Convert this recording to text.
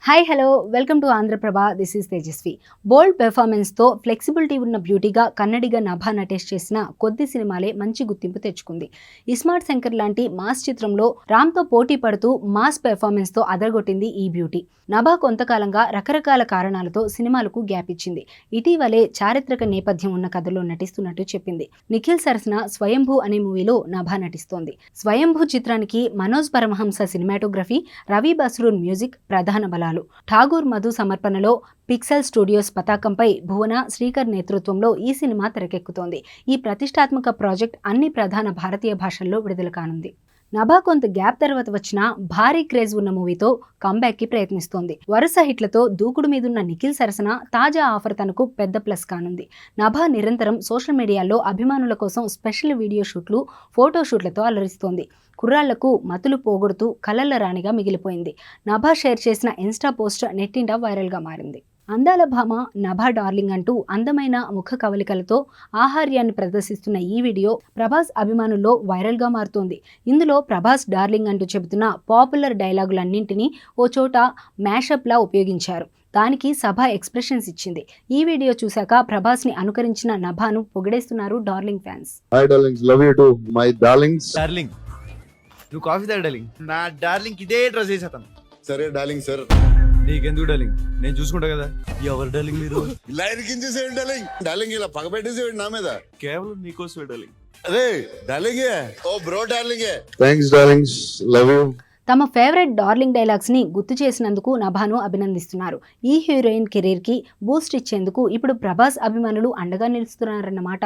Hi hello welcome to Andhraprabha. This is Tejaswi. Bold పెర్ఫార్మెన్స్తో flexibility ఉన్న బ్యూటీగా కన్నడిగా నభా నటేష్ చేసిన కొద్ది సినిమాలే మంచి గుర్తింపు తెచ్చుకుంది. ఇస్మార్ట్ శంకర్ లాంటి మాస్ చిత్రంలో రామ్తో పోటీ పడుతూ మాస్ పెర్ఫార్మెన్స్తో అదరగొట్టింది ఈ బ్యూటీ. నభా కొంతకాలంగా రకరకాల కారణాలతో సినిమాలకు గ్యాప్ ఇచ్చింది. ఇటీవలే చారిత్రక నేపథ్యం ఉన్న కథలో నటిస్తున్నట్టు చెప్పింది. నిఖిల్ సరసన స్వయంభూ అనే మూవీలో నభా నటిస్తోంది. స్వయంభూ చిత్రానికి మనోజ్ పరమహంస సినిమాటోగ్రఫీ, రవి బస్రూర్ మ్యూజిక్ ప్రధాన బలాలు. ఠాగూర్ మధు సమర్పణలో పిక్సెల్ స్టూడియోస్ పతాకంపై భువన శ్రీకర్ నేతృత్వంలో ఈ సినిమా తెరకెక్కుతోంది. ఈ ప్రతిష్టాత్మక ప్రాజెక్ట్ అన్ని ప్రధాన భారతీయ భాషల్లో విడుదల కానుంది. నభా కొంత గ్యాప్ తర్వాత వచ్చిన భారీ క్రేజ్ ఉన్న మూవీతో కంబ్యాక్ కి ప్రయత్నిస్తోంది. వరుస హిట్లతో దూకుడు మీదున్న నిఖిల్ సరసన తాజా ఆఫర్ తనకు పెద్ద ప్లస్ కానుంది. నభా నిరంతరం సోషల్ మీడియాలో అభిమానుల కోసం స్పెషల్ వీడియో షూట్లు, ఫోటో షూట్లతో అలరిస్తోంది. కుర్రాళ్లకు మతులు పోగొడుతూ కలల రాణిగా మిగిలిపోయింది. నభా షేర్ చేసిన ఇన్స్టా పోస్ట్ నెట్టింట వైరల్గా మారింది. అందాల భామ నభా డార్లింగ్ అంటూ అందమైన ముఖ కవలికలతో ఆహార్యాన్ని ప్రదర్శిస్తున్న ఈ వీడియో ప్రభాస్ అభిమానుల్లో వైరల్గా మారుతోంది. ఇందులో ప్రభాస్ డార్లింగ్ అంటూ చెబుతున్న పాపులర్ డైలాగులన్నింటినీ ఓ చోట మ్యాషప్లా ఉపయోగించారు. దానికి సభ ఎక్స్ప్రెషన్స్ ఇచ్చింది. ఈ వీడియో చూశాక ప్రభాస్ ని అనుకరించిన నభాను పొగిడేస్తున్నారు darling fans. Hi darlings, love you to my darlings. Darling నువ్వు కాఫీ తాగు డార్లింగ్. నా డార్లింగ్ ఇదే డ్రెస్ చేసేస్తాను. సరే డార్లింగ్ సార్. నీకెందుకు డార్లింగ్, నేను చూసుకుంటా కదా. ఎవరు డార్లింగ్ మీరు? Line కించేసేయండి darling. డార్లింగ్ ఇలా పగబెట్టేసేయండి నా మీద. కేవలం నీకోసమే డార్లింగ్. అరే డార్లింగ్, ఓ bro darling. Thanks darlings, love you. తమ ఫేవరెట్ డార్లింగ్ డైలాగ్స్ ని గుర్తు చేసినందుకు నభాను అభినందిస్తున్నారు. ఈ హీరోయిన్ కెరీర్ కి బూస్ట్ ఇచ్చేందుకు ఇప్పుడు ప్రభాస్ అభిమానులు అండగా నిలుస్తున్నారన్నమాట.